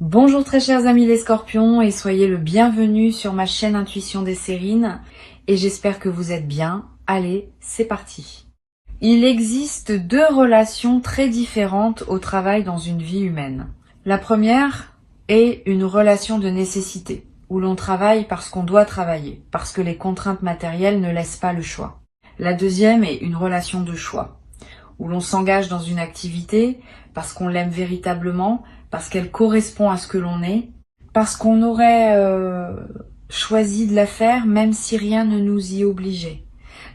Bonjour très chers amis les scorpions et soyez le bienvenu sur ma chaîne Intuition des Sérines et j'espère que vous êtes bien. Allez, c'est parti. Il existe deux relations très différentes au travail dans une vie humaine. La première est une relation de nécessité, où l'on travaille parce qu'on doit travailler, parce que les contraintes matérielles ne laissent pas le choix. La deuxième est une relation de choix, où l'on s'engage dans une activité parce qu'on l'aime véritablement, parce qu'elle correspond à ce que l'on est, parce qu'on aurait choisi de la faire même si rien ne nous y obligeait.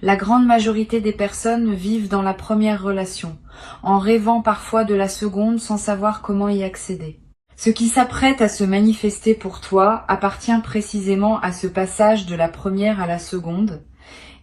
La grande majorité des personnes vivent dans la première relation, en rêvant parfois de la seconde sans savoir comment y accéder. Ce qui s'apprête à se manifester pour toi appartient précisément à ce passage de la première à la seconde,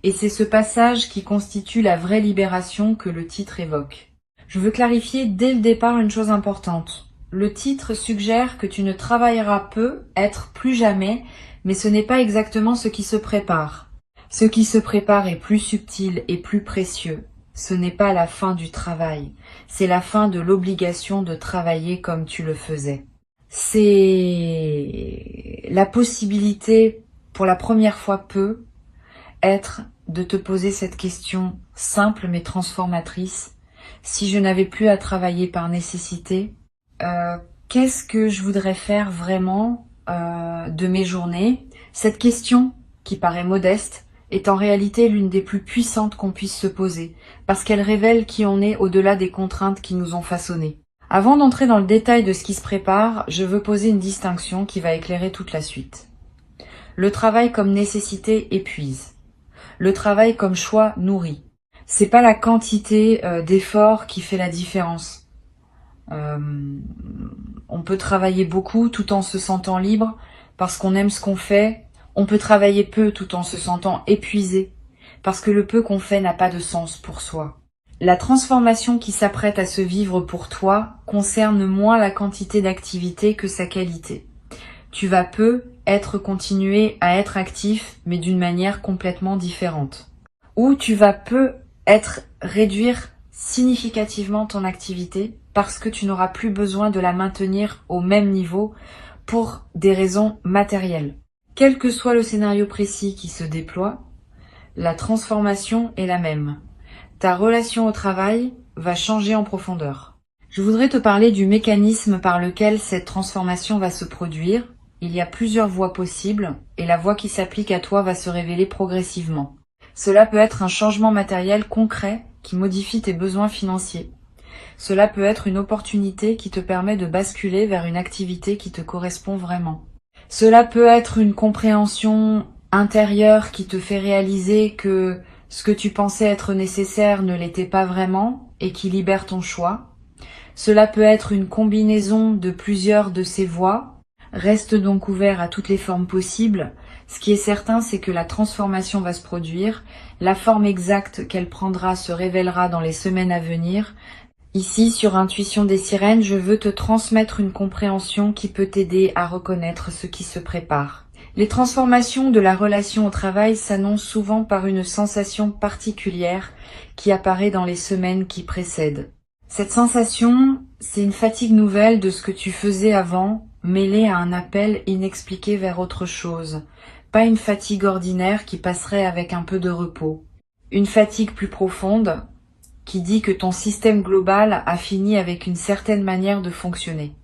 et c'est ce passage qui constitue la vraie libération que le titre évoque. Je veux clarifier dès le départ une chose importante. Le titre suggère que tu ne travailleras peu, être plus jamais, mais ce n'est pas exactement ce qui se prépare. Ce qui se prépare est plus subtil et plus précieux. Ce n'est pas la fin du travail, c'est la fin de l'obligation de travailler comme tu le faisais. C'est la possibilité, pour la première fois être de te poser cette question simple mais transformatrice. Si je n'avais plus à travailler par nécessité, qu'est-ce que je voudrais faire vraiment de mes journées? Cette question, qui paraît modeste, est en réalité l'une des plus puissantes qu'on puisse se poser, parce qu'elle révèle qui on est au-delà des contraintes qui nous ont façonnés. Avant d'entrer dans le détail de ce qui se prépare, je veux poser une distinction qui va éclairer toute la suite. Le travail comme nécessité épuise. Le travail comme choix nourrit. C'est pas la quantité d'efforts qui fait la différence. On peut travailler beaucoup tout en se sentant libre parce qu'on aime ce qu'on fait. On peut travailler peu tout en se sentant épuisé parce que le peu qu'on fait n'a pas de sens pour soi. La transformation qui s'apprête à se vivre pour toi concerne moins la quantité d'activité que sa qualité. Tu vas continuer à être actif, mais d'une manière complètement différente. Ou tu vas réduire significativement ton activité parce que tu n'auras plus besoin de la maintenir au même niveau pour des raisons matérielles. Quel que soit le scénario précis qui se déploie, la transformation est la même. Ta relation au travail va changer en profondeur. Je voudrais te parler du mécanisme par lequel cette transformation va se produire. Il y a plusieurs voies possibles et la voie qui s'applique à toi va se révéler progressivement. Cela peut être un changement matériel concret qui modifie tes besoins financiers. Cela peut être une opportunité qui te permet de basculer vers une activité qui te correspond vraiment. Cela peut être une compréhension intérieure qui te fait réaliser que ce que tu pensais être nécessaire ne l'était pas vraiment et qui libère ton choix. Cela peut être une combinaison de plusieurs de ces voies. Reste donc ouvert à toutes les formes possibles. Ce qui est certain, c'est que la transformation va se produire. La forme exacte qu'elle prendra se révélera dans les semaines à venir. Ici, sur Intuition des Sirènes, je veux te transmettre une compréhension qui peut t'aider à reconnaître ce qui se prépare. Les transformations de la relation au travail s'annoncent souvent par une sensation particulière qui apparaît dans les semaines qui précèdent. Cette sensation, c'est une fatigue nouvelle de ce que tu faisais avant, mêlée à un appel inexpliqué vers autre chose. Pas une fatigue ordinaire qui passerait avec un peu de repos. Une fatigue plus profonde, qui dit que ton système global a fini avec une certaine manière de fonctionner.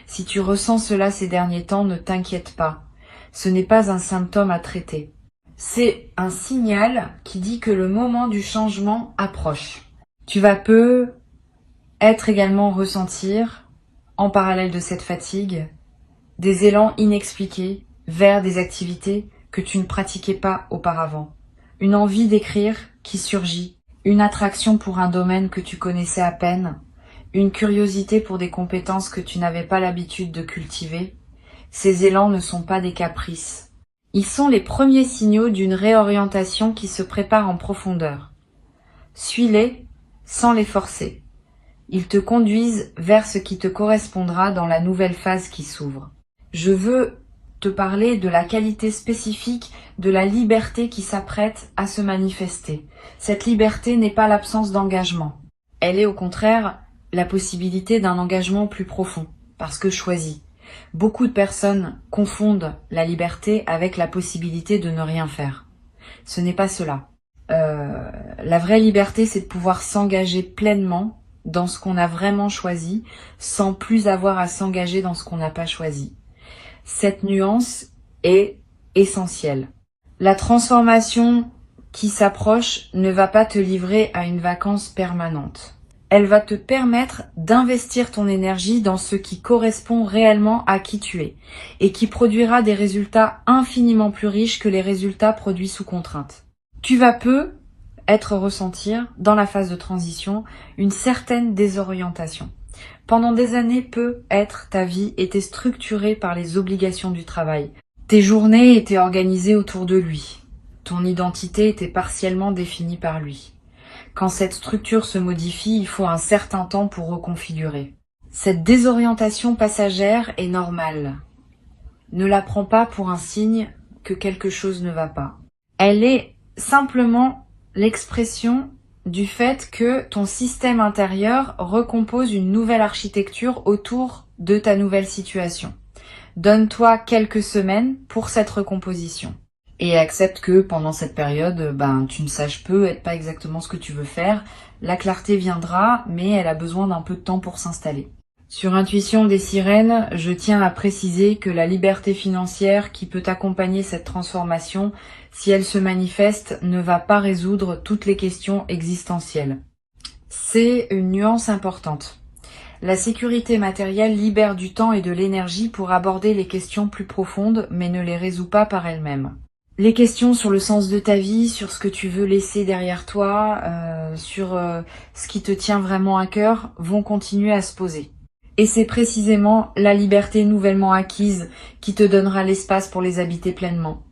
Si tu ressens cela ces derniers temps, ne t'inquiète pas. Ce n'est pas un symptôme à traiter. C'est un signal qui dit que le moment du changement approche. Tu vas être également ressentir, en parallèle de cette fatigue, des élans inexpliqués vers des activités que tu ne pratiquais pas auparavant. Une envie d'écrire qui surgit. Une attraction pour un domaine que tu connaissais à peine, une curiosité pour des compétences que tu n'avais pas l'habitude de cultiver. Ces élans ne sont pas des caprices. Ils sont les premiers signaux d'une réorientation qui se prépare en profondeur. Suis-les sans les forcer. Ils te conduisent vers ce qui te correspondra dans la nouvelle phase qui s'ouvre. Je veux te parler de la qualité spécifique de la liberté qui s'apprête à se manifester. Cette liberté n'est pas l'absence d'engagement. Elle est au contraire la possibilité d'un engagement plus profond, parce que choisi. Beaucoup de personnes confondent la liberté avec la possibilité de ne rien faire. Ce n'est pas cela. La vraie liberté, c'est de pouvoir s'engager pleinement dans ce qu'on a vraiment choisi, sans plus avoir à s'engager dans ce qu'on n'a pas choisi. Cette nuance est essentielle. La transformation qui s'approche ne va pas te livrer à une vacance permanente. Elle va te permettre d'investir ton énergie dans ce qui correspond réellement à qui tu es et qui produira des résultats infiniment plus riches que les résultats produits sous contrainte. Tu vas ressentir dans la phase de transition une certaine désorientation. Pendant des années, ta vie était structurée par les obligations du travail. Tes journées étaient organisées autour de lui. Ton identité était partiellement définie par lui. Quand cette structure se modifie, il faut un certain temps pour reconfigurer. Cette désorientation passagère est normale. Ne la prends pas pour un signe que quelque chose ne va pas. Elle est simplement l'expression du fait que ton système intérieur recompose une nouvelle architecture autour de ta nouvelle situation. Donne-toi quelques semaines pour cette recomposition. Et accepte que pendant cette période, tu ne saches pas exactement ce que tu veux faire. La clarté viendra, mais elle a besoin d'un peu de temps pour s'installer. Sur Intuition des sirènes, je tiens à préciser que la liberté financière qui peut accompagner cette transformation, si elle se manifeste, ne va pas résoudre toutes les questions existentielles. C'est une nuance importante. La sécurité matérielle libère du temps et de l'énergie pour aborder les questions plus profondes, mais ne les résout pas par elle-même. Les questions sur le sens de ta vie, sur ce que tu veux laisser derrière toi, sur ce qui te tient vraiment à cœur, vont continuer à se poser. Et c'est précisément la liberté nouvellement acquise qui te donnera l'espace pour les habiter pleinement.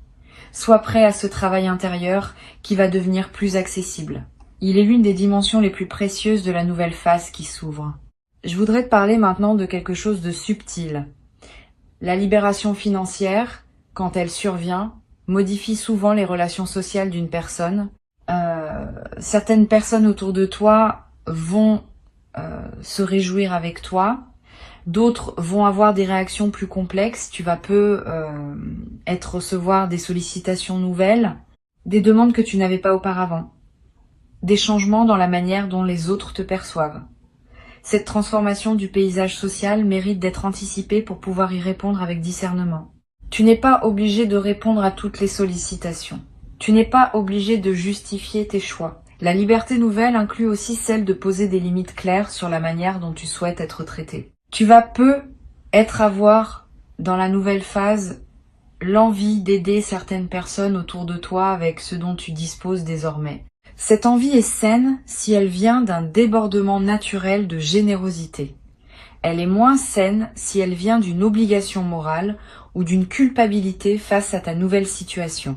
Sois prêt à ce travail intérieur qui va devenir plus accessible. Il est l'une des dimensions les plus précieuses de la nouvelle phase qui s'ouvre. Je voudrais te parler maintenant de quelque chose de subtil. La libération financière, quand elle survient, modifie souvent les relations sociales d'une personne. Certaines personnes autour de toi vont se réjouir avec toi. D'autres vont avoir des réactions plus complexes. Tu vas recevoir des sollicitations nouvelles, des demandes que tu n'avais pas auparavant, des changements dans la manière dont les autres te perçoivent. Cette transformation du paysage social mérite d'être anticipée pour pouvoir y répondre avec discernement. Tu n'es pas obligé de répondre à toutes les sollicitations. Tu n'es pas obligé de justifier tes choix. La liberté nouvelle inclut aussi celle de poser des limites claires sur la manière dont tu souhaites être traité. Tu vas avoir dans la nouvelle phase l'envie d'aider certaines personnes autour de toi avec ce dont tu disposes désormais. Cette envie est saine si elle vient d'un débordement naturel de générosité. Elle est moins saine si elle vient d'une obligation morale ou d'une culpabilité face à ta nouvelle situation.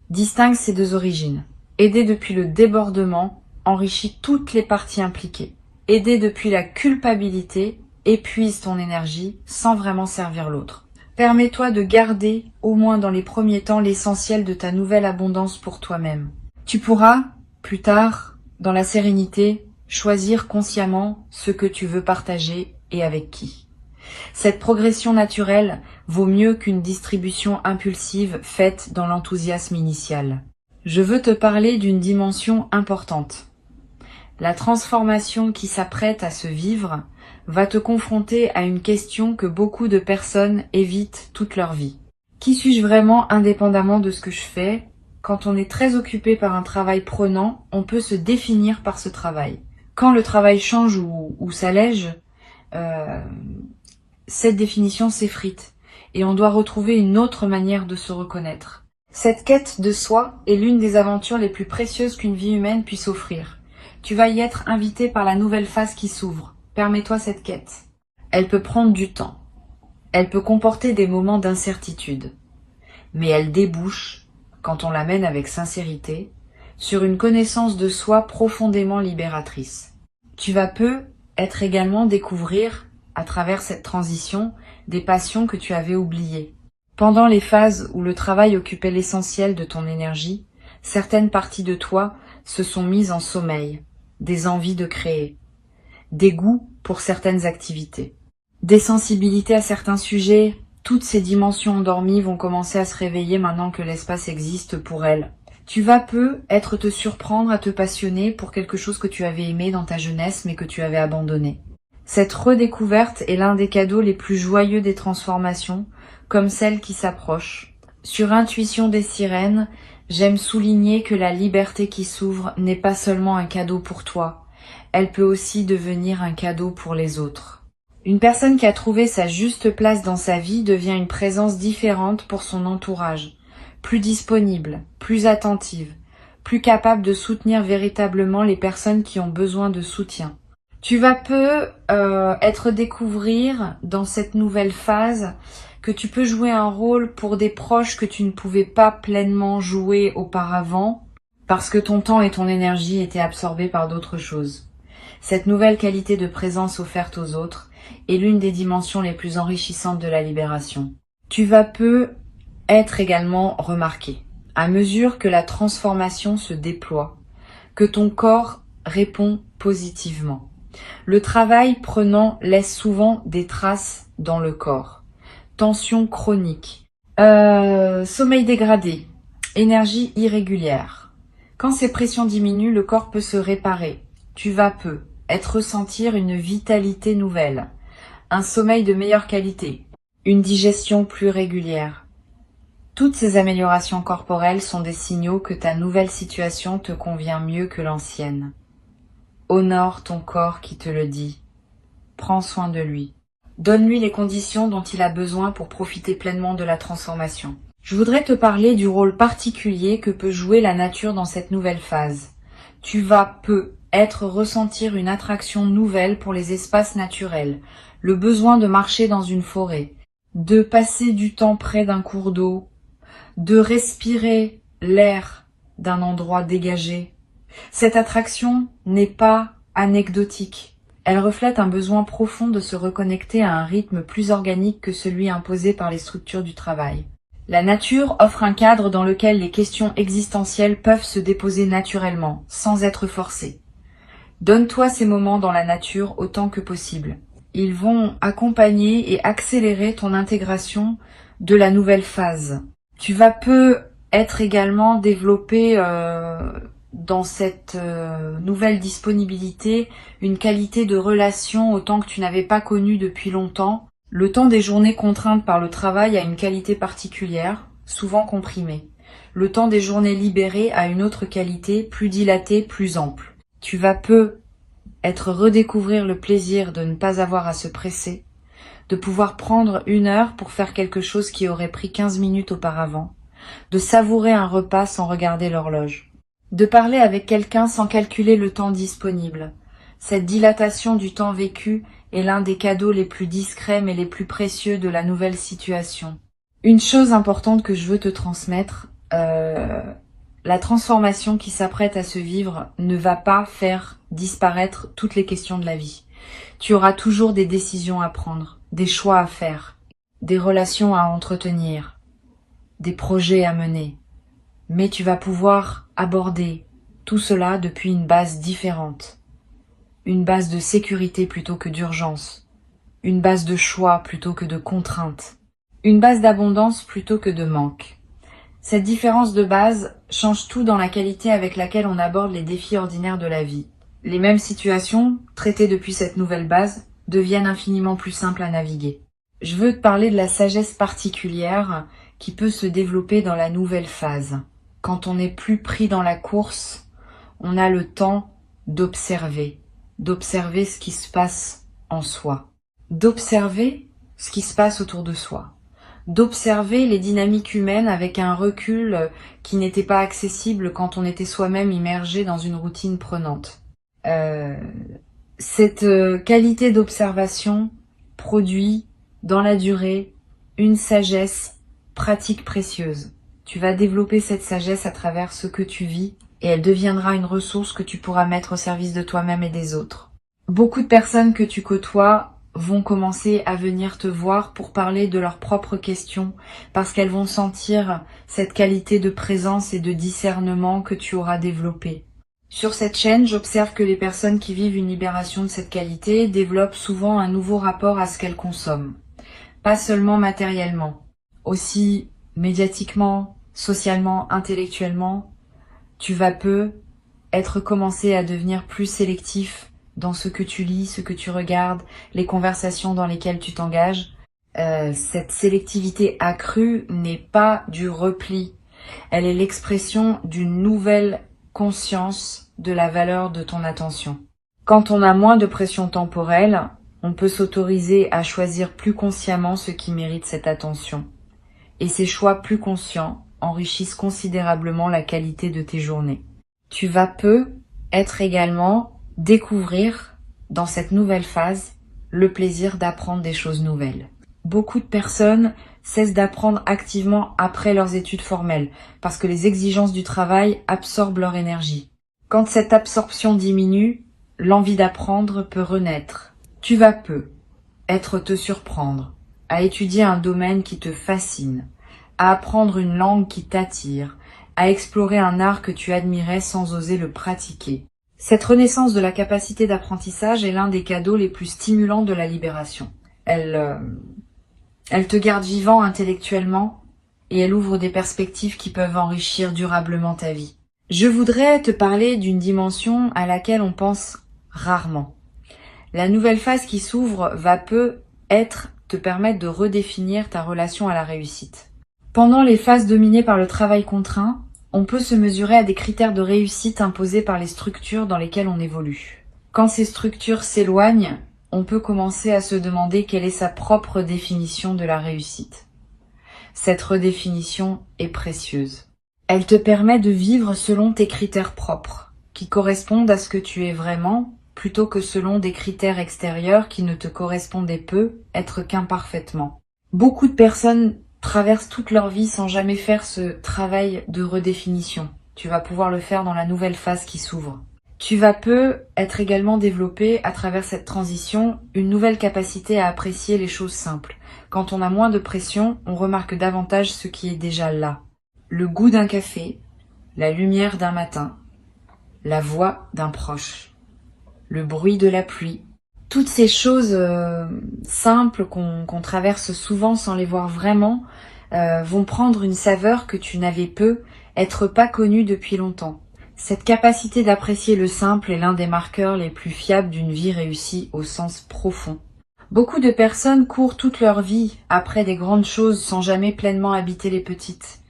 Distingue ces deux origines. Aider depuis le débordement enrichit toutes les parties impliquées. Aider depuis la culpabilité épuise ton énergie sans vraiment servir l'autre. Permets-toi de garder, au moins dans les premiers temps, l'essentiel de ta nouvelle abondance pour toi-même. Tu pourras, plus tard, dans la sérénité, choisir consciemment ce que tu veux partager et avec qui. Cette progression naturelle vaut mieux qu'une distribution impulsive faite dans l'enthousiasme initial. Je veux te parler d'une dimension importante. La transformation qui s'apprête à se vivre va te confronter à une question que beaucoup de personnes évitent toute leur vie. Qui suis-je vraiment indépendamment de ce que je fais ? Quand on est très occupé par un travail prenant, on peut se définir par ce travail. Quand le travail change ou s'allège, cette définition s'effrite et on doit retrouver une autre manière de se reconnaître. Cette quête de soi est l'une des aventures les plus précieuses qu'une vie humaine puisse offrir. Tu vas y être invité par la nouvelle phase qui s'ouvre. Permets-toi cette quête. Elle peut prendre du temps. Elle peut comporter des moments d'incertitude. Mais elle débouche, quand on la mène avec sincérité, sur une connaissance de soi profondément libératrice. Tu vas être également découvrir, à travers cette transition, des passions que tu avais oubliées. Pendant les phases où le travail occupait l'essentiel de ton énergie, certaines parties de toi se sont mises en sommeil, des envies de créer, des goûts pour certaines activités. Des sensibilités à certains sujets, toutes ces dimensions endormies vont commencer à se réveiller maintenant que l'espace existe pour elles. Tu vas peu être te surprendre à te passionner pour quelque chose que tu avais aimé dans ta jeunesse mais que tu avais abandonné. Cette redécouverte est l'un des cadeaux les plus joyeux des transformations, comme celle qui s'approche. Sur Intuition des sirènes, j'aime souligner que la liberté qui s'ouvre n'est pas seulement un cadeau pour toi, elle peut aussi devenir un cadeau pour les autres. Une personne qui a trouvé sa juste place dans sa vie devient une présence différente pour son entourage, plus disponible, plus attentive, plus capable de soutenir véritablement les personnes qui ont besoin de soutien. Tu vas peu être découvrir dans cette nouvelle phase que tu peux jouer un rôle pour des proches que tu ne pouvais pas pleinement jouer auparavant parce que ton temps et ton énergie étaient absorbés par d'autres choses. Cette nouvelle qualité de présence offerte aux autres est l'une des dimensions les plus enrichissantes de la libération. Tu vas peu être également remarqué à mesure que la transformation se déploie, que ton corps répond positivement. Le travail prenant laisse souvent des traces dans le corps. Tension chronique, sommeil dégradé, énergie irrégulière. Quand ces pressions diminuent, le corps peut se réparer. Tu vas peu ressentir une vitalité nouvelle, un sommeil de meilleure qualité, une digestion plus régulière. Toutes ces améliorations corporelles sont des signaux que ta nouvelle situation te convient mieux que l'ancienne. Honore ton corps qui te le dit. Prends soin de lui. Donne-lui les conditions dont il a besoin pour profiter pleinement de la transformation. Je voudrais te parler du rôle particulier que peut jouer la nature dans cette nouvelle phase. Tu vas ressentir une attraction nouvelle pour les espaces naturels, le besoin de marcher dans une forêt, de passer du temps près d'un cours d'eau, de respirer l'air d'un endroit dégagé. Cette attraction n'est pas anecdotique. Elle reflète un besoin profond de se reconnecter à un rythme plus organique que celui imposé par les structures du travail. La nature offre un cadre dans lequel les questions existentielles peuvent se déposer naturellement, sans être forcées. Donne-toi ces moments dans la nature autant que possible. Ils vont accompagner et accélérer ton intégration de la nouvelle phase. Tu vas peu être également développé dans cette nouvelle disponibilité une qualité de relation autant que tu n'avais pas connue depuis longtemps. Le temps des journées contraintes par le travail a une qualité particulière, souvent comprimée. Le temps des journées libérées a une autre qualité, plus dilatée, plus ample. Tu vas peu redécouvrir le plaisir de ne pas avoir à se presser, de pouvoir prendre 1 heure pour faire quelque chose qui aurait pris 15 minutes auparavant, de savourer un repas sans regarder l'horloge, de parler avec quelqu'un sans calculer le temps disponible. Cette dilatation du temps vécu est l'un des cadeaux les plus discrets mais les plus précieux de la nouvelle situation. Une chose importante que je veux te transmettre, la transformation qui s'apprête à se vivre ne va pas faire disparaître toutes les questions de la vie. Tu auras toujours des décisions à prendre, des choix à faire, des relations à entretenir, des projets à mener. Mais tu vas pouvoir aborder tout cela depuis une base différente. Une base de sécurité plutôt que d'urgence. Une base de choix plutôt que de contrainte. Une base d'abondance plutôt que de manque. Cette différence de base change tout dans la qualité avec laquelle on aborde les défis ordinaires de la vie. Les mêmes situations, traitées depuis cette nouvelle base, deviennent infiniment plus simples à naviguer. Je veux te parler de la sagesse particulière qui peut se développer dans la nouvelle phase. Quand on n'est plus pris dans la course, on a le temps d'observer ce qui se passe en soi, d'observer ce qui se passe autour de soi, d'observer les dynamiques humaines avec un recul qui n'était pas accessible quand on était soi-même immergé dans une routine prenante. Cette qualité d'observation produit dans la durée une sagesse pratique précieuse. Tu vas développer cette sagesse à travers ce que tu vis et elle deviendra une ressource que tu pourras mettre au service de toi-même et des autres. Beaucoup de personnes que tu côtoies vont commencer à venir te voir pour parler de leurs propres questions parce qu'elles vont sentir cette qualité de présence et de discernement que tu auras développée. Sur cette chaîne, j'observe que les personnes qui vivent une libération de cette qualité développent souvent un nouveau rapport à ce qu'elles consomment. Pas seulement matériellement, aussi médiatiquement, socialement, intellectuellement. Tu vas peu être commencé à devenir plus sélectif dans ce que tu lis, ce que tu regardes, les conversations dans lesquelles tu t'engages. Cette sélectivité accrue n'est pas du repli. Elle est l'expression d'une nouvelle conscience de la valeur de ton attention. Quand on a moins de pression temporelle, on peut s'autoriser à choisir plus consciemment ce qui mérite cette attention. Et ces choix plus conscients enrichissent considérablement la qualité de tes journées. Tu vas peu être également découvrir dans cette nouvelle phase le plaisir d'apprendre des choses nouvelles. Beaucoup de personnes cessent d'apprendre activement après leurs études formelles parce que les exigences du travail absorbent leur énergie. Quand cette absorption diminue, l'envie d'apprendre peut renaître. Tu vas peu être te surprendre à étudier un domaine qui te fascine, à apprendre une langue qui t'attire, à explorer un art que tu admirais sans oser le pratiquer. Cette renaissance de la capacité d'apprentissage est l'un des cadeaux les plus stimulants de la libération. Elle te garde vivant intellectuellement et elle ouvre des perspectives qui peuvent enrichir durablement ta vie. Je voudrais te parler d'une dimension à laquelle on pense rarement. La nouvelle phase qui s'ouvre va peu te permettre de redéfinir ta relation à la réussite. Pendant les phases dominées par le travail contraint, on peut se mesurer à des critères de réussite imposés par les structures dans lesquelles on évolue. Quand ces structures s'éloignent, on peut commencer à se demander quelle est sa propre définition de la réussite. Cette redéfinition est précieuse. Elle te permet de vivre selon tes critères propres, qui correspondent à ce que tu es vraiment, plutôt que selon des critères extérieurs qui ne te correspondaient peu, être qu'imparfaitement. Beaucoup de personnes traversent toute leur vie sans jamais faire ce travail de redéfinition. Tu vas pouvoir le faire dans la nouvelle phase qui s'ouvre. Tu vas peu être également développé à travers cette transition une nouvelle capacité à apprécier les choses simples. Quand on a moins de pression, on remarque davantage ce qui est déjà là. Le goût d'un café, la lumière d'un matin, la voix d'un proche, le bruit de la pluie. Toutes ces choses simples qu'on traverse souvent sans les voir vraiment vont prendre une saveur que tu n'avais peu, être pas connue depuis longtemps. Cette capacité d'apprécier le simple est l'un des marqueurs les plus fiables d'une vie réussie au sens profond. Beaucoup de personnes courent toute leur vie après des grandes choses sans jamais pleinement habiter les petites.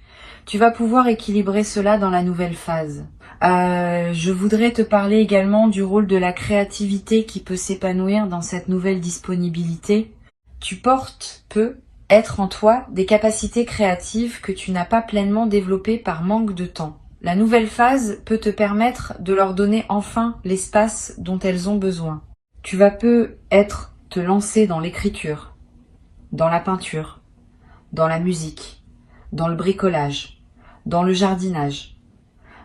Tu vas pouvoir équilibrer cela dans la nouvelle phase. Je voudrais te parler également du rôle de la créativité qui peut s'épanouir dans cette nouvelle disponibilité. Tu portes peu être en toi des capacités créatives que tu n'as pas pleinement développées par manque de temps. La nouvelle phase peut te permettre de leur donner enfin l'espace dont elles ont besoin. Tu vas peu te lancer dans l'écriture, dans la peinture, dans la musique, dans le bricolage, dans le jardinage,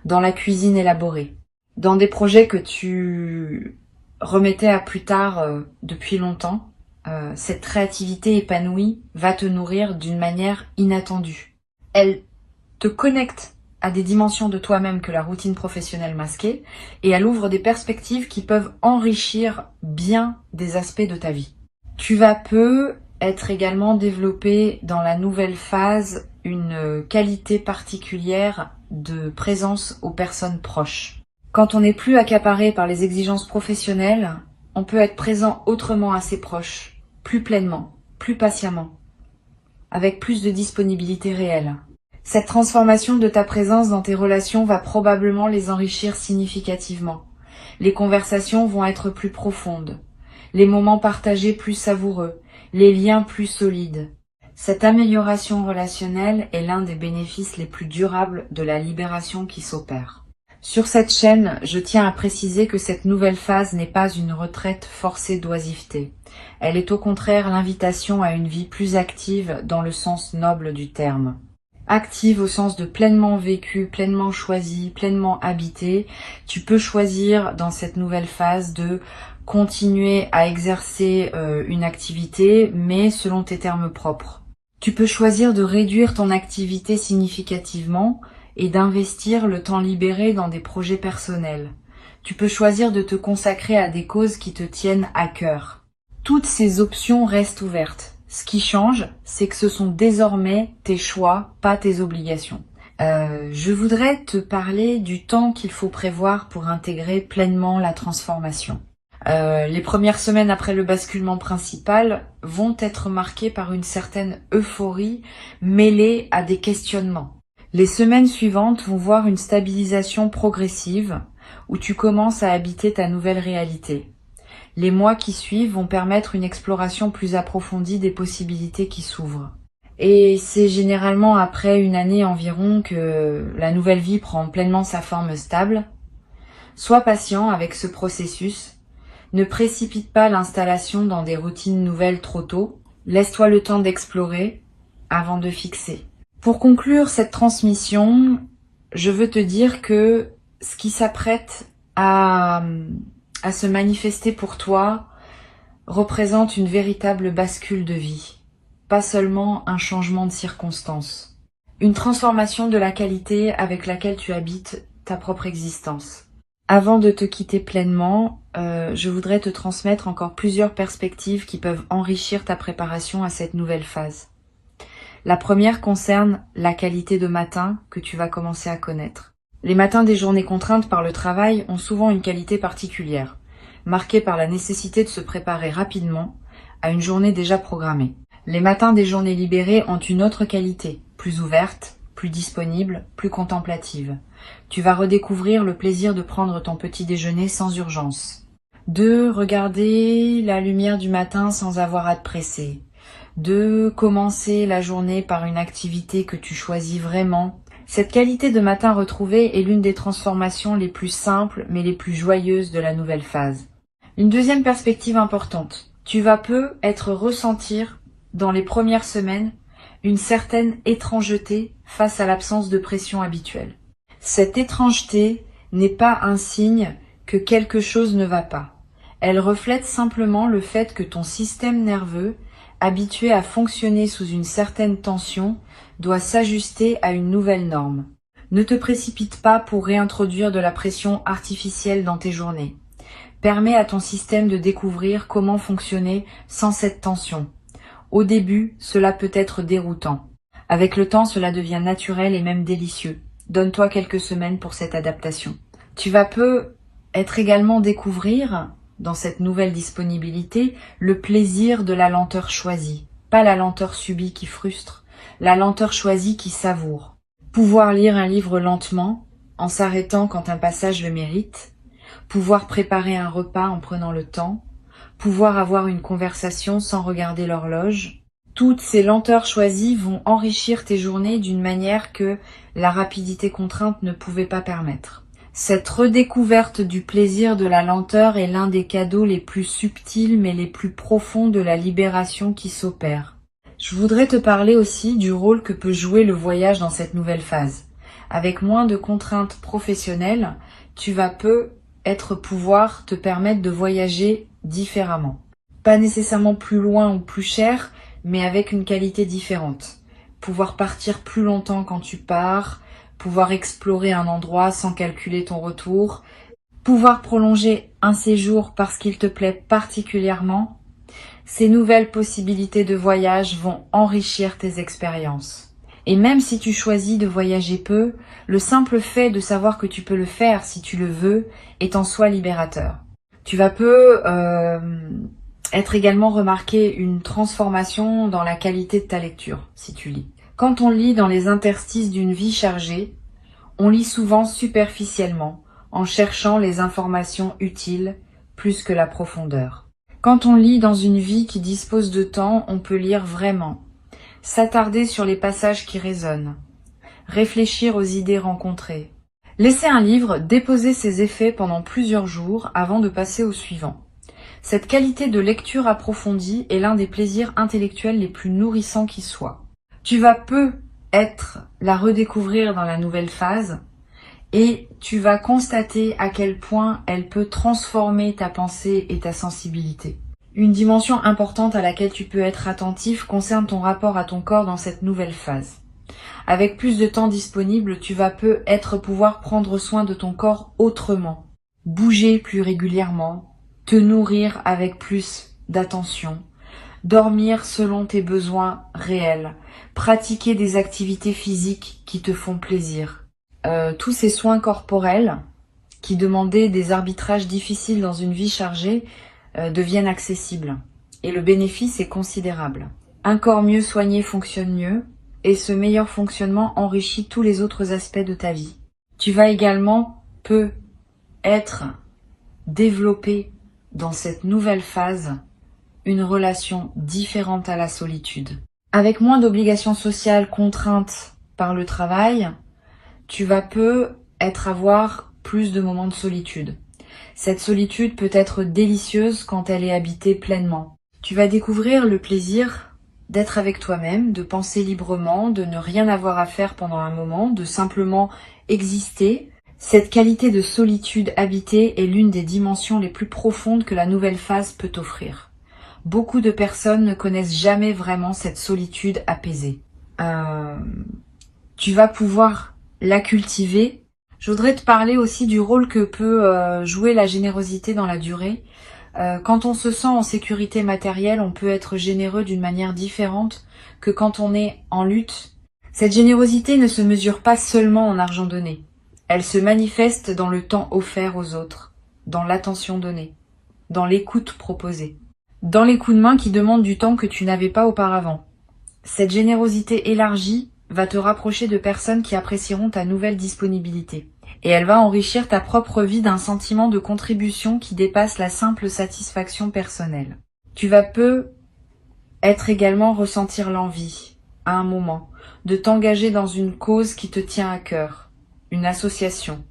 dans la cuisine élaborée, dans des projets que tu remettais à plus tard depuis longtemps. Cette créativité épanouie va te nourrir d'une manière inattendue. Elle te connecte à des dimensions de toi-même que la routine professionnelle masquait, et elle ouvre des perspectives qui peuvent enrichir bien des aspects de ta vie. Tu vas peu être également développé dans la nouvelle phase une qualité particulière de présence aux personnes proches. Quand on n'est plus accaparé par les exigences professionnelles, on peut être présent autrement à ses proches, plus pleinement, plus patiemment, avec plus de disponibilité réelle. Cette transformation de ta présence dans tes relations va probablement les enrichir significativement. Les conversations vont être plus profondes, les moments partagés plus savoureux, les liens plus solides. Cette amélioration relationnelle est l'un des bénéfices les plus durables de la libération qui s'opère. Sur cette chaîne, je tiens à préciser que cette nouvelle phase n'est pas une retraite forcée d'oisiveté. Elle est au contraire l'invitation à une vie plus active dans le sens noble du terme. Active au sens de pleinement vécu, pleinement choisi, pleinement habité. Tu peux choisir dans cette nouvelle phase de continuer à exercer une activité, mais selon tes termes propres. Tu peux choisir de réduire ton activité significativement et d'investir le temps libéré dans des projets personnels. Tu peux choisir de te consacrer à des causes qui te tiennent à cœur. Toutes ces options restent ouvertes. Ce qui change, c'est que ce sont désormais tes choix, pas tes obligations. Je voudrais te parler du temps qu'il faut prévoir pour intégrer pleinement la transformation. Les premières semaines après le basculement principal vont être marquées par une certaine euphorie mêlée à des questionnements. Les semaines suivantes vont voir une stabilisation progressive où tu commences à habiter ta nouvelle réalité. Les mois qui suivent vont permettre une exploration plus approfondie des possibilités qui s'ouvrent. Et c'est généralement après une année environ que la nouvelle vie prend pleinement sa forme stable. Sois patient avec ce processus. Ne précipite pas l'installation dans des routines nouvelles trop tôt. Laisse-toi le temps d'explorer avant de fixer. Pour conclure cette transmission, je veux te dire que ce qui s'apprête à se manifester pour toi représente une véritable bascule de vie. Pas seulement un changement de circonstances. Une transformation de la qualité avec laquelle tu habites ta propre existence. Avant de te quitter pleinement, je voudrais te transmettre encore plusieurs perspectives qui peuvent enrichir ta préparation à cette nouvelle phase. La première concerne la qualité de matin que tu vas commencer à connaître. Les matins des journées contraintes par le travail ont souvent une qualité particulière, marquée par la nécessité de se préparer rapidement à une journée déjà programmée. Les matins des journées libérées ont une autre qualité, plus ouverte, plus disponible, plus contemplative. Tu vas redécouvrir le plaisir de prendre ton petit déjeuner sans urgence. De regarder la lumière du matin sans avoir à te presser. De commencer la journée par une activité que tu choisis vraiment. Cette qualité de matin retrouvée est l'une des transformations les plus simples mais les plus joyeuses de la nouvelle phase. Une deuxième perspective importante. Tu vas peut-être ressentir dans les premières semaines une certaine étrangeté face à l'absence de pression habituelle. Cette étrangeté n'est pas un signe que quelque chose ne va pas. Elle reflète simplement le fait que ton système nerveux, habitué à fonctionner sous une certaine tension, doit s'ajuster à une nouvelle norme. Ne te précipite pas pour réintroduire de la pression artificielle dans tes journées. Permets à ton système de découvrir comment fonctionner sans cette tension. Au début, cela peut être déroutant. Avec le temps, cela devient naturel et même délicieux. Donne-toi quelques semaines pour cette adaptation. Tu vas peut-être également découvrir, dans cette nouvelle disponibilité, le plaisir de la lenteur choisie. Pas la lenteur subie qui frustre, la lenteur choisie qui savoure. Pouvoir lire un livre lentement, en s'arrêtant quand un passage le mérite. Pouvoir préparer un repas en prenant le temps. Pouvoir avoir une conversation sans regarder l'horloge. Toutes ces lenteurs choisies vont enrichir tes journées d'une manière que la rapidité contrainte ne pouvait pas permettre. Cette redécouverte du plaisir de la lenteur est l'un des cadeaux les plus subtils mais les plus profonds de la libération qui s'opère. Je voudrais te parler aussi du rôle que peut jouer le voyage dans cette nouvelle phase. Avec moins de contraintes professionnelles, tu vas peut-être pouvoir te permettre de voyager différemment. Pas nécessairement plus loin ou plus cher, mais avec une qualité différente. Pouvoir partir plus longtemps quand tu pars, pouvoir explorer un endroit sans calculer ton retour, pouvoir prolonger un séjour parce qu'il te plaît particulièrement. Ces nouvelles possibilités de voyage vont enrichir tes expériences. Et même si tu choisis de voyager peu, le simple fait de savoir que tu peux le faire si tu le veux est en soi libérateur. Tu vas être également remarqué une transformation dans la qualité de ta lecture, si tu lis. Quand on lit dans les interstices d'une vie chargée, on lit souvent superficiellement, en cherchant les informations utiles plus que la profondeur. Quand on lit dans une vie qui dispose de temps, on peut lire vraiment, s'attarder sur les passages qui résonnent, réfléchir aux idées rencontrées. Laisser un livre déposer ses effets pendant plusieurs jours avant de passer au suivant. Cette qualité de lecture approfondie est l'un des plaisirs intellectuels les plus nourrissants qui soient. Tu vas peut-être la redécouvrir dans la nouvelle phase et tu vas constater à quel point elle peut transformer ta pensée et ta sensibilité. Une dimension importante à laquelle tu peux être attentif concerne ton rapport à ton corps dans cette nouvelle phase. Avec plus de temps disponible, tu vas peut-être pouvoir prendre soin de ton corps autrement. bouger plus régulièrement, te nourrir avec plus d'attention, dormir selon tes besoins réels, pratiquer des activités physiques qui te font plaisir. Tous ces soins corporels qui demandaient des arbitrages difficiles dans une vie chargée deviennent accessibles. Et le bénéfice est considérable. Un corps mieux soigné fonctionne mieux, et ce meilleur fonctionnement enrichit tous les autres aspects de ta vie. Tu vas également être développé dans cette nouvelle phase une relation différente à la solitude. Avec moins d'obligations sociales contraintes par le travail, tu vas avoir plus de moments de solitude. Cette solitude peut être délicieuse quand elle est habitée pleinement. Tu vas découvrir le plaisir d'être avec toi-même, de penser librement, de ne rien avoir à faire pendant un moment, de simplement exister. Cette qualité de solitude habitée est l'une des dimensions les plus profondes que la nouvelle phase peut offrir. Beaucoup de personnes ne connaissent jamais vraiment cette solitude apaisée. Tu vas pouvoir la cultiver. Je voudrais te parler aussi du rôle que peut jouer la générosité dans la durée. Quand on se sent en sécurité matérielle, on peut être généreux d'une manière différente que quand on est en lutte. Cette générosité ne se mesure pas seulement en argent donné. Elle se manifeste dans le temps offert aux autres, dans l'attention donnée, dans l'écoute proposée, dans les coups de main qui demandent du temps que tu n'avais pas auparavant. Cette générosité élargie va te rapprocher de personnes qui apprécieront ta nouvelle disponibilité. Et elle va enrichir ta propre vie d'un sentiment de contribution qui dépasse la simple satisfaction personnelle. Tu vas être également ressentir l'envie, à un moment, de t'engager dans une cause qui te tient à cœur, une association,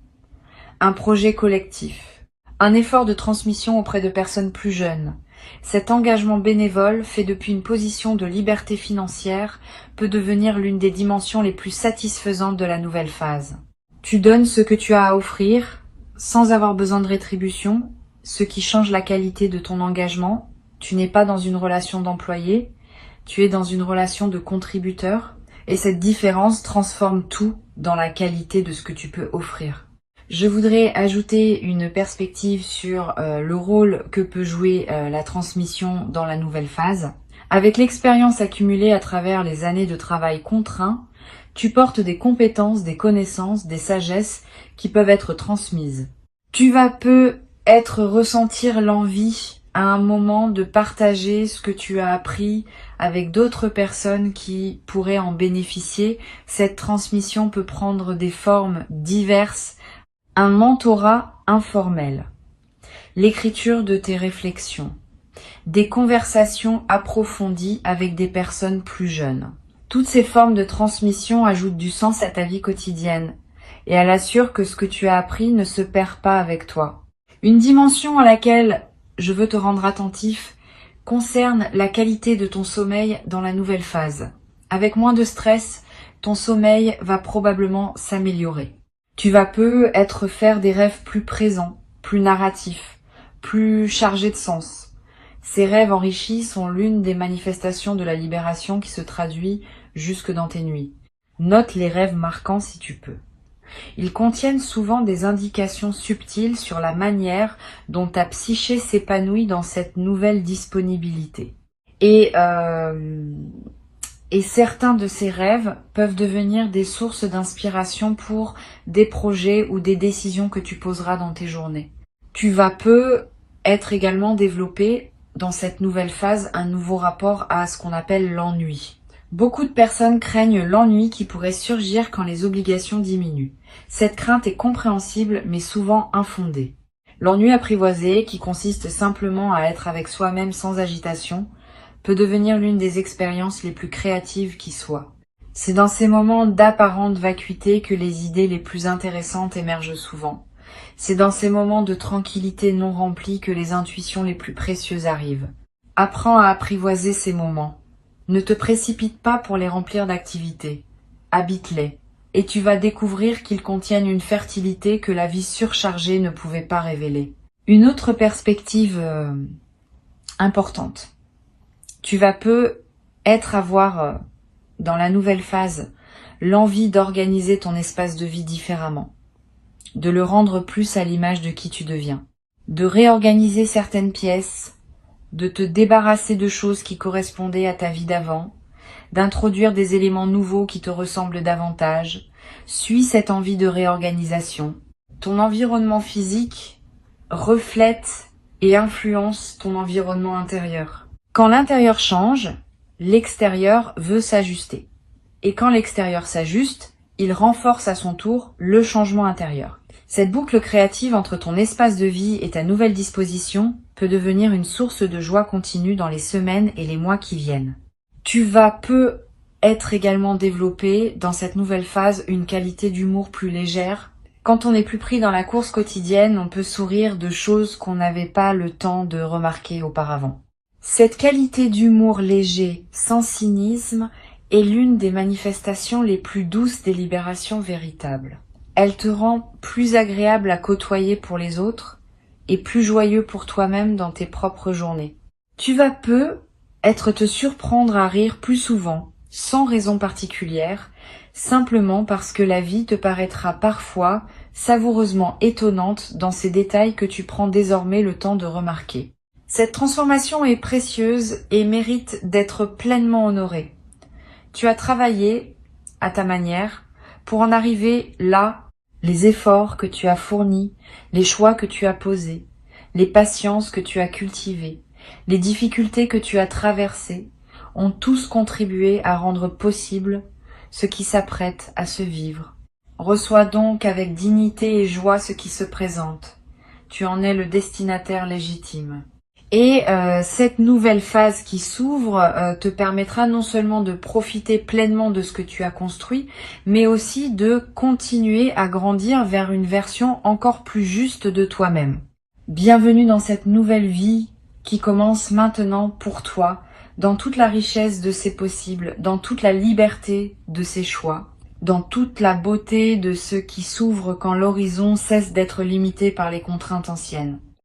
un projet collectif, un effort de transmission auprès de personnes plus jeunes. Cet engagement bénévole, fait depuis une position de liberté financière, peut devenir l'une des dimensions les plus satisfaisantes de la nouvelle phase. Tu donnes ce que tu as à offrir, sans avoir besoin de rétribution, ce qui change la qualité de ton engagement. Tu n'es pas dans une relation d'employé, tu es dans une relation de contributeur, et cette différence transforme tout dans la qualité de ce que tu peux offrir. Je voudrais ajouter une perspective sur le rôle que peut jouer la transmission dans la nouvelle phase. Avec l'expérience accumulée à travers les années de travail contraint, tu portes des compétences, des connaissances, des sagesses qui peuvent être transmises. Tu vas ressentir l'envie à un moment de partager ce que tu as appris avec d'autres personnes qui pourraient en bénéficier. Cette transmission peut prendre des formes diverses. Un mentorat informel, l'écriture de tes réflexions, des conversations approfondies avec des personnes plus jeunes. Toutes ces formes de transmission ajoutent du sens à ta vie quotidienne et elles assurent que ce que tu as appris ne se perd pas avec toi. Une dimension à laquelle je veux te rendre attentif concerne la qualité de ton sommeil dans la nouvelle phase. Avec moins de stress, ton sommeil va probablement s'améliorer. Tu vas faire des rêves plus présents, plus narratifs, plus chargés de sens. Ces rêves enrichis sont l'une des manifestations de la libération qui se traduit jusque dans tes nuits. Note les rêves marquants si tu peux. Ils contiennent souvent des indications subtiles sur la manière dont ta psyché s'épanouit dans cette nouvelle disponibilité. Et certains de ces rêves peuvent devenir des sources d'inspiration pour des projets ou des décisions que tu poseras dans tes journées. Tu vas être également développé dans cette nouvelle phase un nouveau rapport à ce qu'on appelle l'ennui. Beaucoup de personnes craignent l'ennui qui pourrait surgir quand les obligations diminuent. Cette crainte est compréhensible mais souvent infondée. L'ennui apprivoisé, qui consiste simplement à être avec soi-même sans agitation, peut devenir l'une des expériences les plus créatives qui soient. C'est dans ces moments d'apparente vacuité que les idées les plus intéressantes émergent souvent. C'est dans ces moments de tranquillité non remplie que les intuitions les plus précieuses arrivent. Apprends à apprivoiser ces moments. Ne te précipite pas pour les remplir d'activités. Habite-les. Et tu vas découvrir qu'ils contiennent une fertilité que la vie surchargée ne pouvait pas révéler. Une autre perspective importante. Tu vas avoir dans la nouvelle phase l'envie d'organiser ton espace de vie différemment. de le rendre plus à l'image de qui tu deviens, de réorganiser certaines pièces, de te débarrasser de choses qui correspondaient à ta vie d'avant, d'introduire des éléments nouveaux qui te ressemblent davantage. Suis cette envie de réorganisation. Ton environnement physique reflète et influence ton environnement intérieur. Quand l'intérieur change, l'extérieur veut s'ajuster. Et quand l'extérieur s'ajuste, il renforce à son tour le changement intérieur. Cette boucle créative entre ton espace de vie et ta nouvelle disposition peut devenir une source de joie continue dans les semaines et les mois qui viennent. Tu vas peu être également développé dans cette nouvelle phase une qualité d'humour plus légère. Quand on n'est plus pris dans la course quotidienne, on peut sourire de choses qu'on n'avait pas le temps de remarquer auparavant. Cette qualité d'humour léger, sans cynisme, est l'une des manifestations les plus douces des libérations véritables. Elle te rend plus agréable à côtoyer pour les autres et plus joyeux pour toi-même dans tes propres journées. Tu vas peu te surprendre à rire plus souvent, sans raison particulière, simplement parce que la vie te paraîtra parfois savoureusement étonnante dans ces détails que tu prends désormais le temps de remarquer. Cette transformation est précieuse et mérite d'être pleinement honorée. Tu as travaillé, à ta manière, pour en arriver là, les efforts que tu as fournis, les choix que tu as posés, les patiences que tu as cultivées, les difficultés que tu as traversées, ont tous contribué à rendre possible ce qui s'apprête à se vivre. Reçois donc avec dignité et joie ce qui se présente. Tu en es le destinataire légitime. Et cette nouvelle phase qui s'ouvre te permettra non seulement de profiter pleinement de ce que tu as construit, mais aussi de continuer à grandir vers une version encore plus juste de toi-même. Bienvenue dans cette nouvelle vie qui commence maintenant pour toi, dans toute la richesse de ses possibles, dans toute la liberté de ses choix, dans toute la beauté de ce qui s'ouvre quand l'horizon cesse d'être limité par les contraintes anciennes.